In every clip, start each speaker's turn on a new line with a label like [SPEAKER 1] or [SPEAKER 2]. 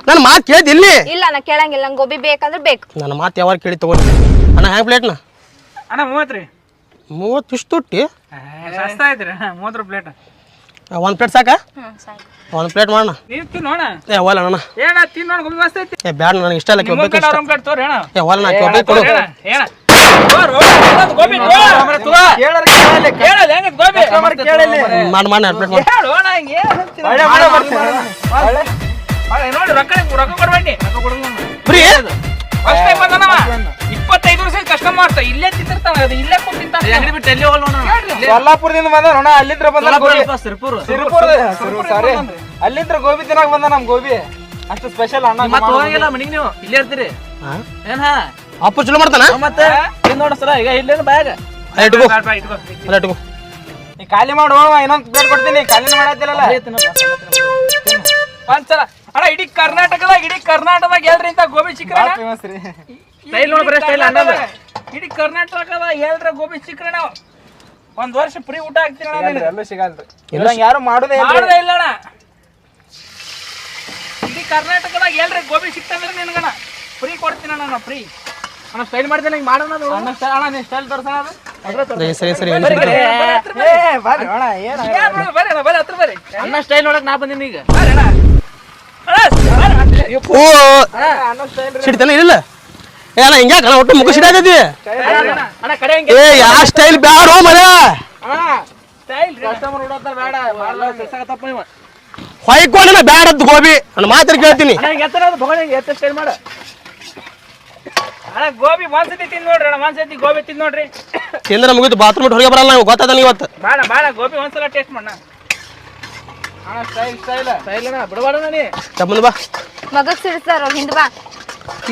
[SPEAKER 1] ನನ್ನ ಮಾತು ಕೇಳಿದ್ ಇಲ್ಲಿ
[SPEAKER 2] ಇಲ್ಲ ನಾ ಕೇಳಂಗಿಲ್ಲ ನಂಗೆ ಗೋಬಿ ಬೇಕಂದ್ರೆ ಬೇಕು
[SPEAKER 1] ನನ್ನ ಮಾತು ಯಾವಾಗ ಕೇಳಿ ತಗೋರಿ ಅಣ್ಣ ಹ್ಯಾಂಗ ಪ್ಲೇಟ್ನ
[SPEAKER 3] ಅಣ್ಣ 30 ರೀ
[SPEAKER 1] 30 ಇಷ್ಟು ತುಟ್ಟಿ
[SPEAKER 3] ಸಸ್ತಾ ಐತ್ರಿ 30 ಪ್ಲೇಟ್
[SPEAKER 1] ಒಂದು ಪ್ಲೇಟ್ ಸಾಕ
[SPEAKER 2] ಸಾಕು
[SPEAKER 1] ಒಂದು ಪ್ಲೇಟ್ ಮಾಡೋಣ
[SPEAKER 3] ನೀವು ತಿನ್ನೋಣ
[SPEAKER 1] ಏ ಒಲ್ಲ ಅಣ್ಣ
[SPEAKER 3] ಏನ ತಿನ್ನೋಣ ಗೋಬಿ ಮಸ್ತ್ ಐತಿ
[SPEAKER 1] ಏ ಬ್ಯಾಡ ನನಗೆ ಇಷ್ಟ ಇಲ್ಲ
[SPEAKER 3] ನಿಮ್ಮ ಕಡೆ ಆರಾಮ್ ಕಡೆ ತೋರಿ ಅಣ್ಣ
[SPEAKER 1] ಏ ಒಲ್ಲ ನಾ ಒಬ್ಬ ಕೊಡು
[SPEAKER 3] ಏನ ಗೋಬಿ ಕೇಳಲ್ಲ ಹೆಂಗ ಗೋಬಿ
[SPEAKER 1] ಮಾಡಿ ಮಾಡಿ 2 ಪ್ಲೇಟ್ ಮಾಡಿ
[SPEAKER 3] ಹೇಳು ಅಣ್ಣ ಹಿಂಗೆ ನೋಡಿ ರೊಕ್ಕ ಕೊಡ್ಬೇಡಿ ರೊಕ್ಕ ಕೊಡಲ್ಲ
[SPEAKER 1] ಫ್ರೀ
[SPEAKER 3] ಫಸ್ಟ್ ಟೈಮ್ ಬಂದನವ 25 ವರ್ಷ ಕಸ್ಟಮರ್ ಮಾಡ್ತಾ ಇಲ್ಲೇ ತಿಂತಿರ್ತಾನ ಅದು ಇಲ್ಲೇ ಕೂತ್ ತಿಂತಾನ ಅಂಗಡಿ ಬಿಟ್ಟು ಎಲ್ಲಿ ಹೋಗಲ್ಲ ನೋಡ
[SPEAKER 4] ಸೊಲ್ಲಾಪುರದಿಂದ ಬಂದ ನೋಡ ಅಲ್ಲಿಂದ್ರ ಬಂದ ಸಿರ್ಪುರ ಸಾರಿ ಅಲ್ಲಿಂದ್ರ ಗೋಬಿ ತಿನ್ನಾಕ ಬಂದ ನಮ್ ಗೋಬಿ ಅಷ್ಟು ಸ್ಪೆಷಲ್ ಅಣ್ಣ
[SPEAKER 3] ಮತ್ತೆ ಹೋಗಂಗಿಲ್ಲ ಮನಿಗೆ ನೀವು ಇಲ್ಲೇ ಇರ್ತೀರಿ ಏನ್ ಹಾ
[SPEAKER 1] ಅಪ್ಪ ಚಲೋ ಮಾಡ್ತಾನ
[SPEAKER 3] ಮತ್ತೆ ನೋಡ ಸರ ಈಗ ಇಲ್ಲೇನು ಬ್ಯಾಗ
[SPEAKER 1] ಇಟ್ಕೋ ಇಟ್ಕೋ
[SPEAKER 4] ನೀ ಖಾಲಿ ಮಾಡು ಇನ್ನೊಂದ್ ಪ್ಲೇಟ್ ಕೊಡ್ತೀನಿ ಖಾಲಿ ಮಾಡತ್ತಿಲ್ಲಲ್ಲ
[SPEAKER 3] ಒಂದ್ಸಲ ಅಣ್ಣ ಇಡೀ ಕರ್ನಾಟಕದಾಗ ಎಲ್ರಿ ಇಂತ ಗೋಬಿ ಚಿಕ್ಕರಣ
[SPEAKER 4] ಫೇಮಸ್ ರೀ
[SPEAKER 3] ಸ್ಟೈಲ್ ನೋಡ್ರಿ ಸ್ಟೈಲ್ ಅಣ್ಣ ಇಡೀ ಕರ್ನಾಟಕದಾಗ ಎಲ್ರ ಗೋಬಿ ಚಿಕ್ಕರಣ ಒಂದ್ ವರ್ಷ ಫ್ರೀ ಊಟ ಹಾಕ್ತೀನಿ ಅಣ್ಣ
[SPEAKER 4] ಎಲ್ಲೂ ಸಿಗಲ್ರಿ ಇಲ್ಲ ಯಾರು ಮಾಡೋದೇ
[SPEAKER 3] ಇಲ್ಲ ಅಣ್ಣ ಇಡೀ ಕರ್ನಾಟಕದಾಗ ಎಲ್ರಿ ಗೋಬಿ ಸಿಕ್ತಂದ್ರೆ ನಿನ್ಗಣ ಫ್ರೀ ಕೊಡ್ತೀನಿ ಅಣ್ಣ ಫ್ರೀ ಅಣ್ಣ ಸ್ಟೈಲ್ ಮಾಡ್ತೀನಿ ಹಿಂಗೆ ಮಾಡೋಣ ಅಣ್ಣ ನೀ ಸ್ಟೈಲ್ ತೋರ್ಸೋಣ
[SPEAKER 1] ಸರಿ ಸರಿ
[SPEAKER 4] ಬರ್ರಿ ಅಣ್ಣ ಏನು
[SPEAKER 3] ಬರ್ರಿ ಹತ್ರ ಬರ್ರಿ
[SPEAKER 4] ಅಣ್ಣ ಸ್ಟೈಲ್ ನೋಡಕ್ ನಾ ಬಂದಿನಿ ಈಗ
[SPEAKER 3] ಬರ್ರಿ ಅಣ್ಣ
[SPEAKER 1] ಓ ಸಿಡ್ತಾನೆ ಇಲ್ಲ ಏ ಅಣ್ಣ ಹಿಂಗ್ಯಾಕ ಅಣ್ಣ ಒಟ್ಟು ಮುಖ ಸಿಡಾಕತಿ
[SPEAKER 3] ಅಣ್ಣ ಕಡೆ
[SPEAKER 1] ಏ ಯಾವ ಸ್ಟೈಲ್ ಬ್ಯಾಡೋ ಮರ
[SPEAKER 3] ಸ್ಟೈಲ್ ಕಸ್ಟಮರ್ ಉಡೋತಾರ ಬೇಡ ಮಾಡಲ್ಲ ಸಸಾಗತ್ತಪ್ಪ ಇವ
[SPEAKER 1] ಹೊಯ್ಕೊಂಡ ಬ್ಯಾಡದ್ದು ಗೋಬಿ ನನ್ನ ಮಾತ್ರ ಕೇಳ್ತೀನಿ
[SPEAKER 3] ಅಣ್ಣ ಎತ್ತರ ಅದು ಭಗವಾನ್ ಎತ್ತ ಸ್ಟೈಲ್ ಮಾಡ ಅಣ್ಣ ಗೋಬಿ ಒಂದ್ಸತಿ ತಿಂದ್ ನೋಡ್ರಿ ಅಣ್ಣ ಒಂದ್ಸತಿ ಗೋಬಿ ತಿಂದ್ ನೋಡ್ರಿ
[SPEAKER 1] ತಿಂದ್ರೆ ಮುಗಿದು ಬಾತ್ರೂಮ್ ಬಿಟ್ಟು ಹೊರಗೆ ಬರಲ್ಲ ನಾವು ಗೊತ್ತಾದ ಇವತ್ತು
[SPEAKER 3] ಬೇಡ ಗೋಬಿ ಒಂದ್ಸಲ ಟೇಸ್ಟ್ ಮಾಡೋಣ ಅಣ್ಣ ಸ್ಟೈಲ್ ಅಣ್ಣ ಬಿಡಬೇಡ ನೀ
[SPEAKER 1] ಮುಂದೆ ಬಾ
[SPEAKER 2] ಮಗಕ್ ಸಿಡ್ತಾರ ಹಿಂದ್ ಬಾ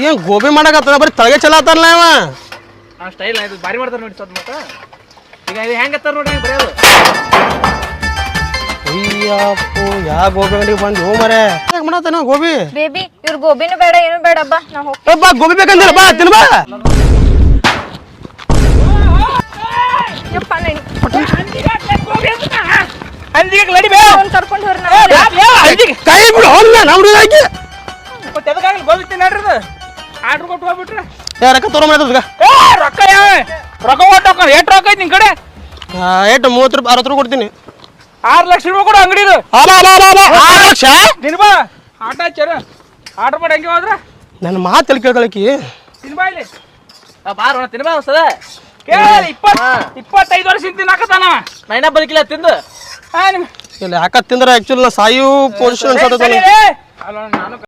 [SPEAKER 1] ಏನ್ ಗೋಬಿ ಮಾಡಕತ್ತ ಬರೀ ತಳಗೆ ಚಲ ಆತಾರಲ್ಲ ಇವ
[SPEAKER 3] ಅಣ್ಣ ಸ್ಟೈಲ್ ಇದು ಭಾರಿ ಮಾಡ್ತಾರ ನೋಡಿ ಸ್ವಲ್ಪ ಮತ್ತ ಈಗ ಇದು ಹೆಂಗತ್ತಾರ ನೋಡ್ರಿ ಬರೆಯೋದು
[SPEAKER 1] ಅಯ್ಯಪ್ಪು ಯಾ ಗೋಬಿ ಅಂಗಡಿಗೆ ಬಂದು ಹೋ ಮರೆ ಯಾಕೆ ಮಾಡತ್ತಾನ ಗೋಬಿ
[SPEAKER 2] ಬೇಬಿ ಇವ್ರ ಗೋಬಿನೂ ಬೇಡ ಏನು ಬೇಡ ಬಾ ನಾ ಹೋಗ್ತೀನಿ
[SPEAKER 1] ಬಾ ಗೋಬಿ ಬೇಕಂದಿಲ್ಲ ಬಾ ತಿನ್ ಬಾ
[SPEAKER 2] ಯಪ್ಪ ನಡಿ
[SPEAKER 3] ಅಂಜಿಗೆ ಲಡಿ ಬೇ
[SPEAKER 2] ಅವ್ನ್ ಕರ್ಕೊಂಡು ಹೋಗ್ರಿ
[SPEAKER 1] ಕೈ ಬಿಡು ಹೋಗ್ಲ ನಾವು ಹಾಕಿ
[SPEAKER 3] ಮತ್ತೆ ಎದಕ್ಕಾಗಲ್ಲ ಗೋಬಿ ತಿನ್ನಡ್ರಿ ಇದು ಆರ್ಡರ್ ಕೊಟ್ಟು ಹೋಗ್ಬಿಟ್ರೆ
[SPEAKER 1] ರೊಕ್ಕ ತೋರ ಮಾಡಿದ
[SPEAKER 3] ರೊಕ್ಕ ರೊಕ್ಕ ಕೊಟ್ಟು ಎಷ್ಟು ರೊಕ್ಕ ಐತಿ ನಿನ್ ಕಡೆ
[SPEAKER 1] ಎಷ್ಟು 30 ರೂಪಾಯಿ 60 ರೂಪಾಯಿ ಕೊಡ್ತೀನಿ
[SPEAKER 3] 6 ಲಕ್ಷ ರೂಪಾಯಿ ಕೊಡು ಅಂಗಡಿದು
[SPEAKER 1] 6 ಲಕ್ಷ
[SPEAKER 3] ತಿನ್ಬಾ ಆಟ ಹಚ್ಚಾರ ಆರ್ಡರ್ ಮಾಡಿ ಹಂಗೆ ಹೋದ್ರ
[SPEAKER 1] ನನ್ನ ಮಾತಲ್ಲಿ ಕೇಳ್ಕೊಳಕಿ
[SPEAKER 3] ತಿನ್ಬಾ ಇಲ್ಲಿ ಬಾರ ತಿನ್ಬಾ ಸದ ಕೇಳ 25 ವರ್ಷ ತಿನ್ನಾಕತ್ತಾನ ನೈನ ಬದುಕಿಲ್ಲ ತಿಂದು
[SPEAKER 1] ಇಲ್ಲ ಯಾಕ ತಿಂದ್ರೆ ಆಕ್ಚುಲಿ ನಾ ಸಾಯು ಪೊಸಿಷನ್
[SPEAKER 3] ಅಲ್ಲ ನಾನು